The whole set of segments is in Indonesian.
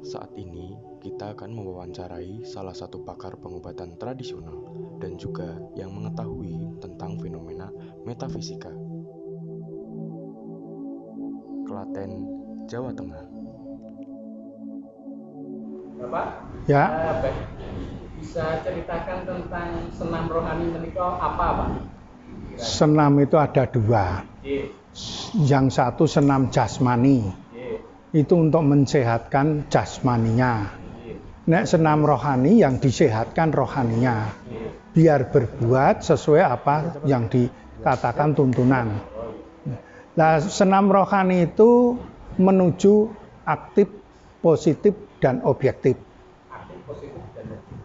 Saat ini, kita akan mewawancarai salah satu pakar pengobatan tradisional dan juga yang mengetahui tentang fenomena metafisika. Klaten, Jawa Tengah. Bapak, Ya. Bisa ceritakan tentang senam rohani menika apa, Pak? Senam itu ada dua. Yang satu senam jasmani. Itu untuk mensehatkan jasmaninya. Nek senam rohani yang disehatkan rohaninya. Biar berbuat sesuai apa yang dikatakan tuntunan. Nah, senam rohani itu menuju aktif, positif, dan objektif.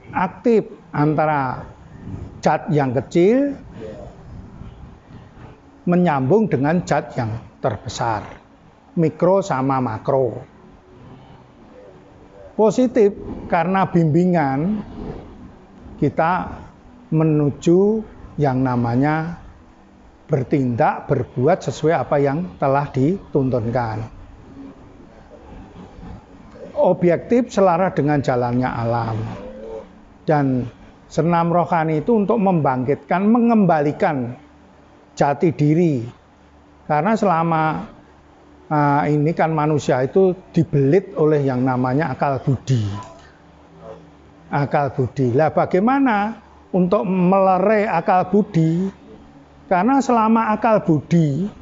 Aktif antara zat yang kecil menyambung dengan zat yang terbesar, mikro sama makro. Positif karena bimbingan kita menuju yang namanya bertindak, berbuat sesuai apa yang telah dituntunkan. Objektif selaras dengan jalannya alam. Dan senam rohani itu untuk membangkitkan, mengembalikan jati diri. Karena selama ini kan manusia itu dibelit oleh yang namanya akal budi. Akal budi. Lah bagaimana untuk melerai akal budi? Karena selama akal budi,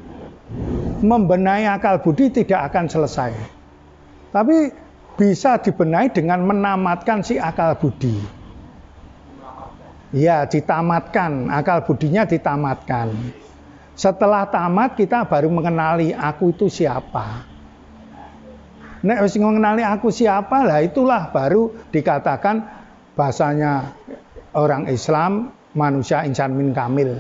membenahi akal budi tidak akan selesai. Tapi bisa dibenahi dengan menamatkan si akal budi. Ya, ditamatkan, akal budinya ditamatkan. Setelah tamat kita baru mengenali aku itu siapa. Nek wis mengenali aku siapa, lah itulah baru dikatakan bahasanya orang Islam manusia insan min kamil.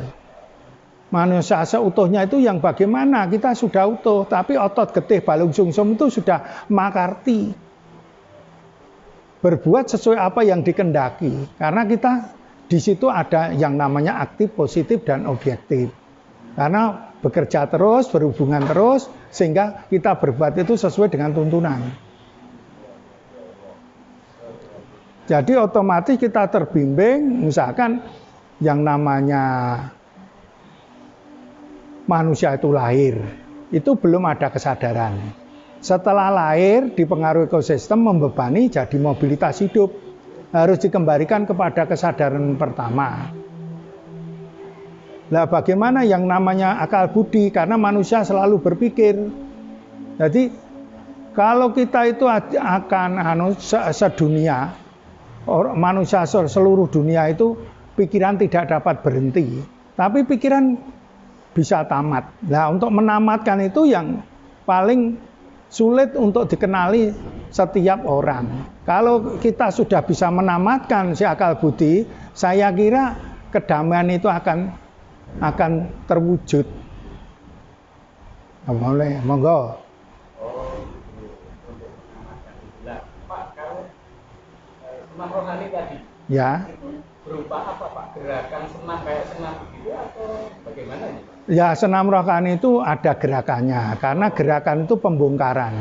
Manusia seutuhnya itu yang bagaimana? Kita sudah utuh, tapi otot getih balung sungsum itu sudah makarti. Berbuat sesuai apa yang dikendaki. Karena kita di situ ada yang namanya aktif, positif, dan objektif. Karena bekerja terus, berhubungan terus, sehingga kita berbuat itu sesuai dengan tuntunan. Jadi otomatis kita terbimbing, misalkan yang namanya manusia itu lahir, itu belum ada kesadaran. Setelah lahir, dipengaruhi ekosistem, membebani jadi mobilitas hidup. Harus dikembalikan kepada kesadaran pertama. Nah, bagaimana yang namanya akal budi? Karena manusia selalu berpikir. Jadi, kalau kita itu akan sedunia, manusia seluruh dunia itu pikiran tidak dapat berhenti. Tapi pikiran bisa tamat. Nah, untuk menamatkan itu yang paling sulit untuk dikenali setiap orang. Kalau kita sudah bisa menamatkan si akal budi, saya kira kedamaian itu akan terwujud. Boleh, monggo. Pak, kalau senam rohani tadi, Ya. berupa apa, Pak? Gerakan senam kayak senam begitu atau bagaimana ini? Ya, senam rohani itu ada gerakannya, karena gerakan itu pembongkaran,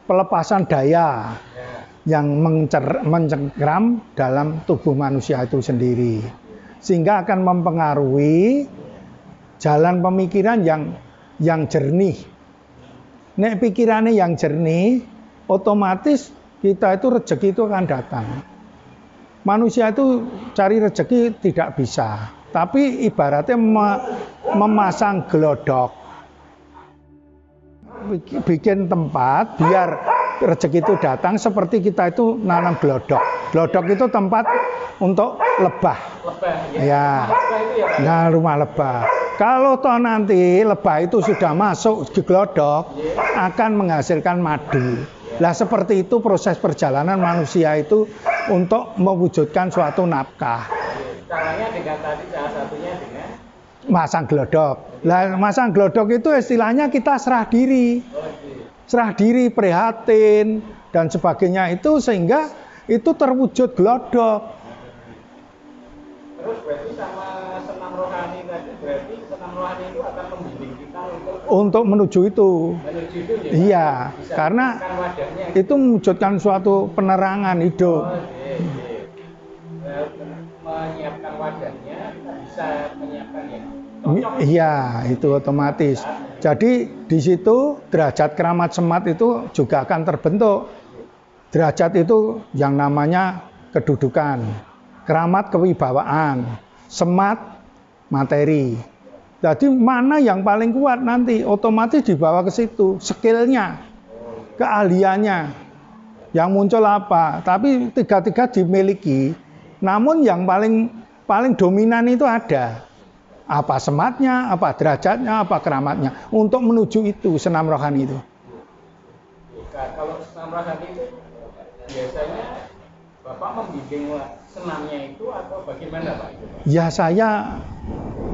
pelepasan daya yang mencengkram dalam tubuh manusia itu sendiri, sehingga akan mempengaruhi jalan pemikiran yang jernih. Nek pikirannya yang jernih, otomatis kita itu rezeki itu akan datang. Manusia itu cari rezeki tidak bisa, tapi ibaratnya memasang gelodok, bikin tempat biar rezeki itu datang, seperti kita itu nanam gelodok. Gelodok itu tempat untuk lebah. Ya. Nah, rumah lebah. Kalau toh nanti lebah itu sudah masuk di gelodok, akan menghasilkan madu. Lah seperti itu proses perjalanan manusia itu untuk mewujudkan suatu nafkah. Caranya dengan tadi salah satunya dengan masang gelodok. Lah masang gelodok itu istilahnya kita serah diri. Serah diri, prihatin, dan sebagainya itu, sehingga itu terwujud gelodok. Terus berarti sama senam rohani tadi, berarti senam rohani itu akan membimbing kita untuk menuju itu. judul ya. Iya, Bisa karena kan wadahnya. itu mewujudkan suatu penerangan hidup. Oh, menyiapkan wadahnya bisa menyiapkan ya. Iya, itu otomatis. Jadi di situ derajat keramat semat itu juga akan terbentuk. Derajat itu yang namanya kedudukan, keramat kewibawaan, semat materi. Jadi mana yang paling kuat nanti otomatis dibawa ke situ, skillnya, keahliannya, yang muncul apa. Tapi tiga-tiga dimiliki, namun yang paling dominan itu ada. Apa sematnya, apa derajatnya, apa keramatnya. Untuk menuju itu senam rohani itu. Kalau senam rohani itu biasanya Bapak membimbing senamnya itu atau bagaimana Pak? Ya saya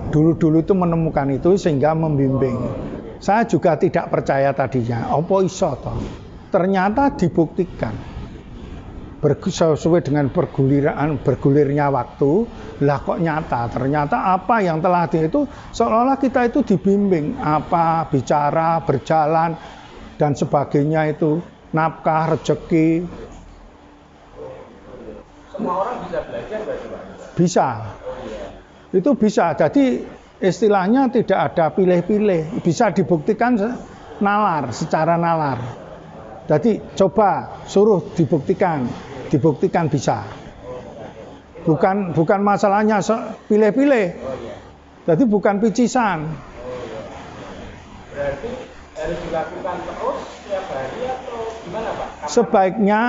dulu-dulu itu menemukan itu sehingga membimbing. Saya juga tidak percaya tadinya. Apa iso toh? Ternyata dibuktikan. Sesuai dengan bergulirnya waktu, lah kok nyata. Ternyata apa yang telah itu seolah-olah kita itu dibimbing, apa bicara, berjalan dan sebagainya itu, nafkah, rezeki. Semua orang bisa belajar berarti Pak? Bisa. Itu bisa. Jadi istilahnya tidak ada pilih-pilih, bisa dibuktikan nalar, secara nalar. Jadi coba suruh dibuktikan bisa. Bukan masalahnya pilih-pilih. Jadi bukan picisan. Berarti harus dilakukan terus setiap hari atau gimana Pak? Sebaiknya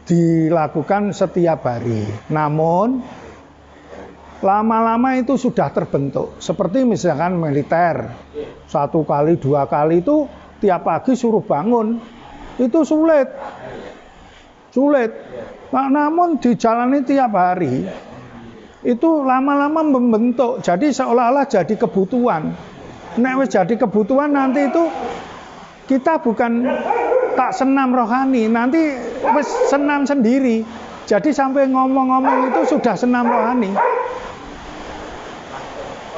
dilakukan setiap hari. Namun lama-lama itu sudah terbentuk. Seperti misalkan militer, 1 kali 2 kali itu tiap pagi suruh bangun. Itu sulit. Nah, namun dijalani tiap hari itu lama-lama membentuk. Jadi seolah-olah jadi kebutuhan. Nek wis jadi kebutuhan nanti itu kita bukan tak senam rohani, nanti wis senam sendiri. Jadi sampai ngomong-ngomong itu sudah senam rohani.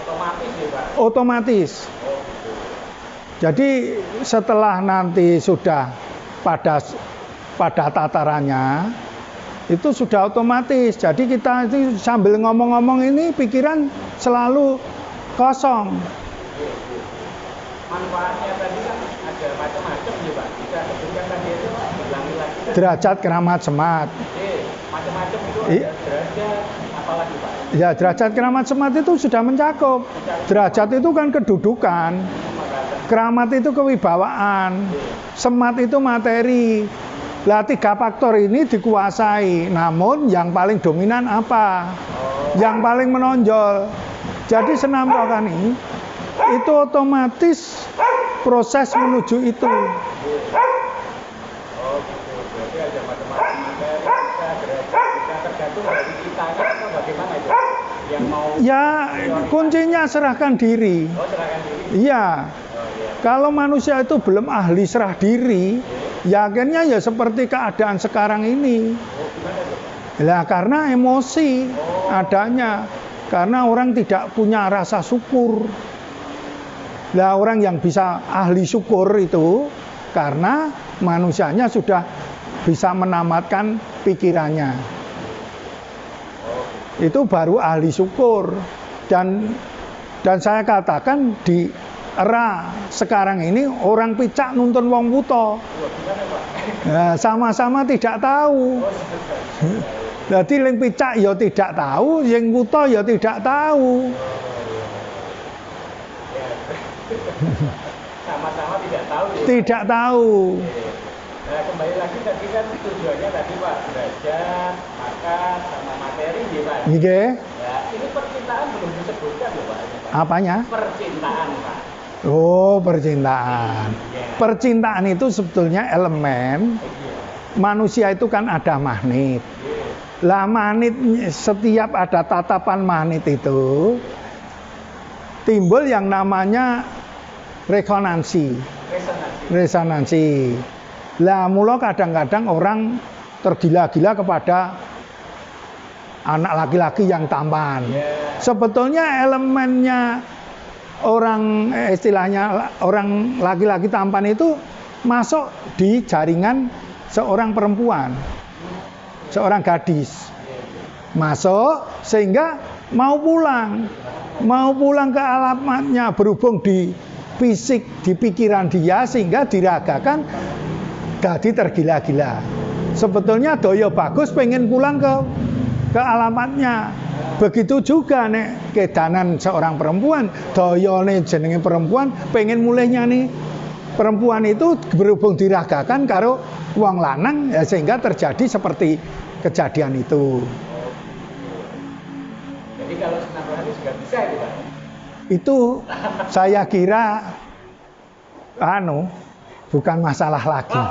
Otomatis ya Pak? Otomatis. Jadi setelah nanti sudah pada tatarannya itu sudah otomatis. Jadi kita itu sambil ngomong-ngomong ini pikiran selalu kosong. Manfaatnya tadi kan ada macam-macam ya Pak. Bisa sebutkan tadi itu ulangi lagi. Derajat keramat semat. Macam-macam itu ada derajat apalagi Pak? Ya derajat keramat semat itu sudah mencakup. Derajat itu kan kedudukan. Keramat itu kewibawaan. Semat itu materi. Lah 3 faktor ini dikuasai. Namun yang paling dominan apa? Yang paling menonjol. Jadi senam rohani itu otomatis proses menuju itu. Berarti ada macam-macam materi, bisa tergantung dari kitanya atau bagaimana itu? Yang mau Ya kuncinya serahkan diri. serahkan diri. Iya. Kalau manusia itu belum ahli serah diri, ya akhirnya ya seperti keadaan sekarang ini. Lah karena emosi adanya, karena orang tidak punya rasa syukur. Lah orang yang bisa ahli syukur itu karena manusianya sudah bisa menamatkan pikirannya. Itu baru ahli syukur. Dan saya katakan di era sekarang ini orang picak nuntun wong buta. Nah, sama-sama tidak tahu. Jadi yang picak ya tidak tahu, yang buta ya tidak tahu. Sama-sama tidak tahu ya. Tidak tahu. Nah, kembali lagi tadi kan tujuannya tadi Pak, derajat, makan, sama materi ya Pak. Nggih. Ya, ini percintaan belum disebutkan ya Pak. Apanya? Percintaan Pak. Oh, percintaan. Percintaan itu sebetulnya elemen manusia itu kan ada magnet. Lah magnet setiap ada tatapan magnet itu timbul yang namanya resonansi. Lah mula kadang-kadang orang tergila-gila kepada anak laki-laki yang tampan. Sebetulnya elemennya orang istilahnya orang laki-laki tampan itu masuk di jaringan seorang perempuan, seorang gadis masuk sehingga mau pulang ke alamatnya, berhubung di fisik, di pikiran dia sehingga diragakan jadi tergila-gila. Sebetulnya doyo bagus pengen pulang ke alamatnya. Begitu juga nek kedanan seorang perempuan, doyone jenenge perempuan pengen mulainya nih perempuan itu berhubung diragakan karo wong lanang ya, sehingga terjadi seperti kejadian itu. Jadi kalau senam rohani juga bisa itu Pak? Itu saya kira bukan masalah lagi.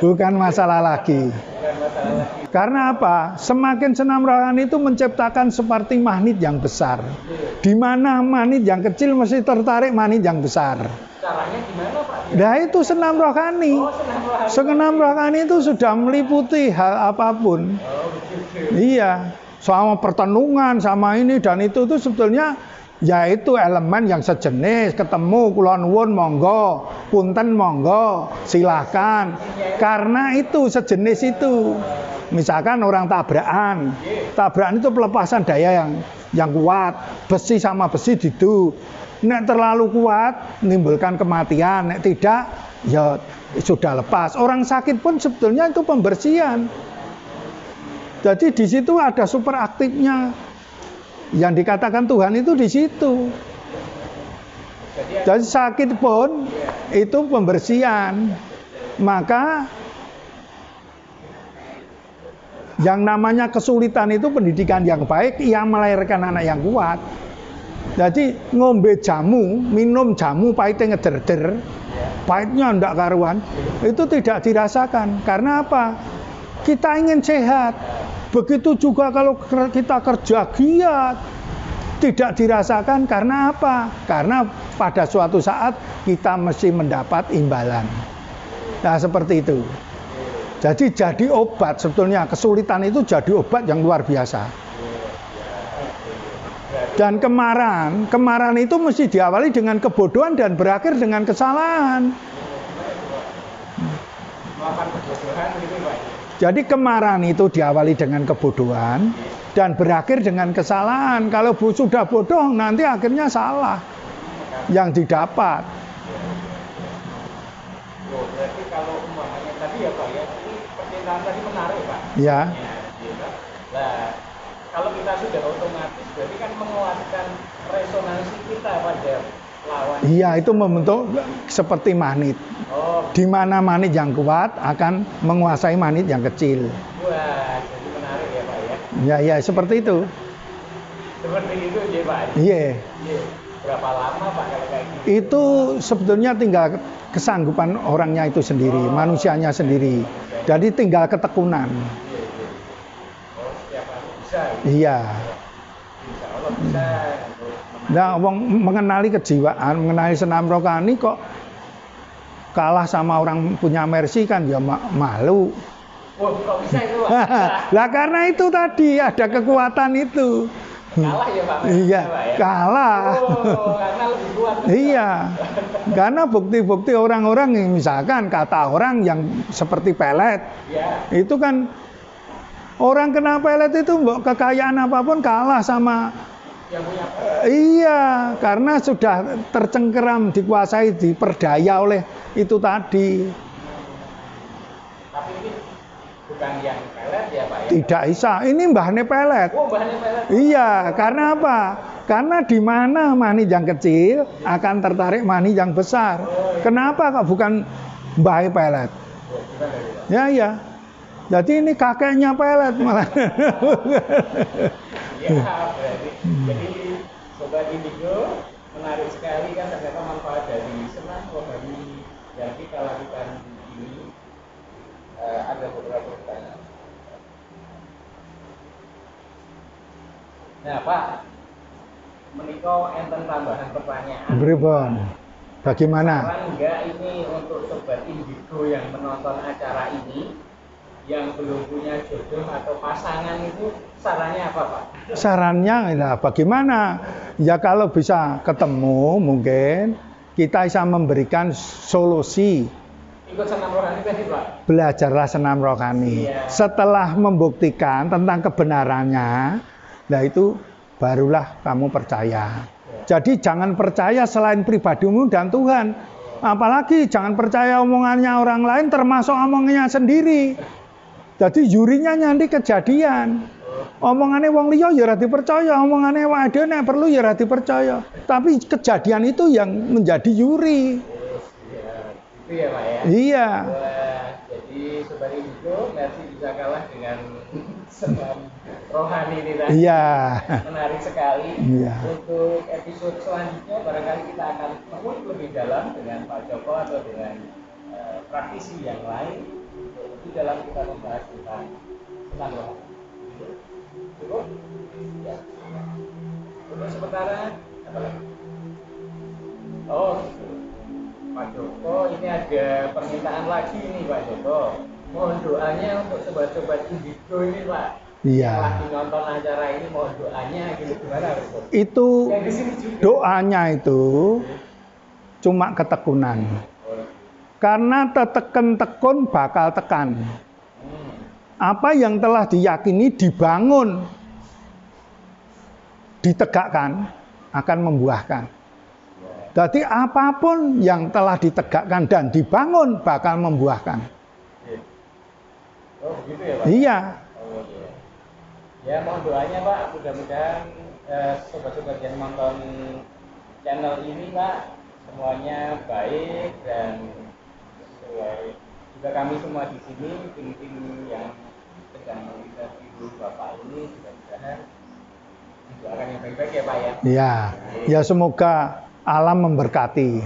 Bukan masalah lagi. Karena apa? Semakin senam rohani itu menciptakan seperti magnet yang besar. Di mana magnet yang kecil mesti tertarik magnet yang besar. Caranya gimana Pak? Nah itu senam rohani. Senam rohani itu sudah meliputi hal apapun. Iya. Sama pertenungan, sama ini dan itu sebetulnya yaitu elemen yang sejenis, ketemu kula nuwun monggo, punten monggo, silakan. Karena itu sejenis itu. Misalkan orang tabrakan itu pelepasan daya yang kuat, besi sama besi didu. Nek terlalu kuat menimbulkan kematian, nek tidak ya sudah lepas. Orang sakit pun sebetulnya itu pembersihan. Jadi di situ ada super aktifnya. Yang dikatakan Tuhan itu di situ. Jadi sakit pun itu pembersihan. Maka yang namanya kesulitan itu pendidikan yang baik yang melahirkan anak yang kuat. Jadi ngombe jamu, minum jamu pahitnya ngederder, pahitnya ndak karuan, itu tidak dirasakan. Karena apa? Kita ingin sehat. Begitu juga kalau kita kerja giat, tidak dirasakan karena apa? Karena pada suatu saat kita mesti mendapat imbalan. Nah seperti itu. Jadi obat sebetulnya kesulitan itu jadi obat yang luar biasa. Dan kemarahan itu mesti diawali dengan kebodohan dan berakhir dengan kesalahan. Jadi kemarahan itu diawali dengan kebodohan dan berakhir dengan kesalahan. Kalau sudah bodoh nanti akhirnya salah yang didapat. Berarti kalau umpamanya tadi ya Pak ya, ini percintaan tadi menarik Pak. Ya. Nah, kalau kita sudah otomatis berarti kan menguatkan resonansi kita pada lawan. Iya, itu membentuk seperti magnet. Di mana magnet yang kuat akan menguasai magnet yang kecil. Wah, jadi menarik ya Pak ya. Ya, seperti itu. Seperti itu ya Pak. Iya. Berapa lama Pak kalau kayak gitu? Itu sebetulnya tinggal kesanggupan orangnya itu sendiri, manusianya sendiri. Jadi tinggal ketekunan. Oh, setiap hari bisa. Iya. Insya Allah bisa. Nah, mengenali kejiwaan, mengenali senam rohani kok kalah sama orang punya mercy kan ya malu. Oh, kok bisa itu Pak? Lah karena itu tadi ada kekuatan itu. Kalah ya Pak? Iya, kalah. Oh, karena lebih kuat. Iya. Karena bukti-bukti orang-orang yang misalkan kata orang yang seperti pelet. Ya. Itu kan orang kena pelet itu kekayaan apapun kalah sama Yang punya iya, karena sudah tercengkeram, dikuasai, diperdaya oleh itu tadi. Tapi ini bukan yang pelet ya Pak ya? Tidak bisa. Ini mbahne pelet. Oh, bahannya pelet. Iya, karena apa? Karena di mana magnet yang kecil akan tertarik magnet yang besar. Kenapa kok bukan mbahnya pelet? Ya. Jadi ini kakeknya pelet malah. Ya, berarti. Jadi Sobat Indigo menarik sekali kan ternyata manfaat dari senam rohani yang kita lakukan ini. Ada beberapa pertanyaan. Nah Pak, menikah enten tambahan pertanyaan. Pripun? Bagaimana? Saran enggak ini untuk Sobat Indigo yang menonton acara ini yang belum punya jodoh atau pasangan itu sarannya apa Pak? Sarannya bagaimana? Ya kalau bisa ketemu mungkin kita bisa memberikan solusi. Ikut senam rohani tadi Pak. Belajarlah senam rohani. Iya. Setelah membuktikan tentang kebenarannya, nah itu barulah kamu percaya. Jadi jangan percaya selain pribadimu dan Tuhan. Apalagi jangan percaya omongannya orang lain termasuk omongannya sendiri. Jadi jurinya nanti kejadian. Omongannya wong liya ya ora dipercaya, omongannya wong ade nek perlu ya ora dipercaya. Tapi kejadian itu yang menjadi juri. Itu ya Pak ya. Iya. Wah, jadi Sobat Indigo Mercy bisa kalah dengan senam rohani ini tadi. Iya. Menarik sekali. Iya. Untuk episode selanjutnya barangkali kita akan mengulik lebih dalam dengan Pak Joko atau dengan praktisi yang lain lebih dalam kita membahas tentang senam rohani. Cukup? Ya. Untuk sementara apa lagi? Oh, Pak Joko, ini ada permintaan lagi nih Pak Joko. Mohon doanya untuk sobat-sobat Indigo ini Pak. Iya. Yang lagi nonton acara ini mohon doanya gitu gimana Pak? Itu Yang di sini juga. doanya itu cuma ketekunan. Karena teteken tekun bakal tekan. Apa yang telah diyakini dibangun, ditegakkan akan membuahkan. Jadi apapun yang telah ditegakkan dan dibangun bakal membuahkan. Oh begitu ya Pak? Iya. Oh, iya. Ya mohon doanya Pak, mudah-mudahan sobat-sobat yang nonton channel ini Pak semuanya baik dan sesuai. Juga kami semua di sini tim-tim yang sedang melihat ibu bapak ini mudah-mudahan doakan yang baik-baik ya Pak ya. Iya. Ya semoga alam memberkati.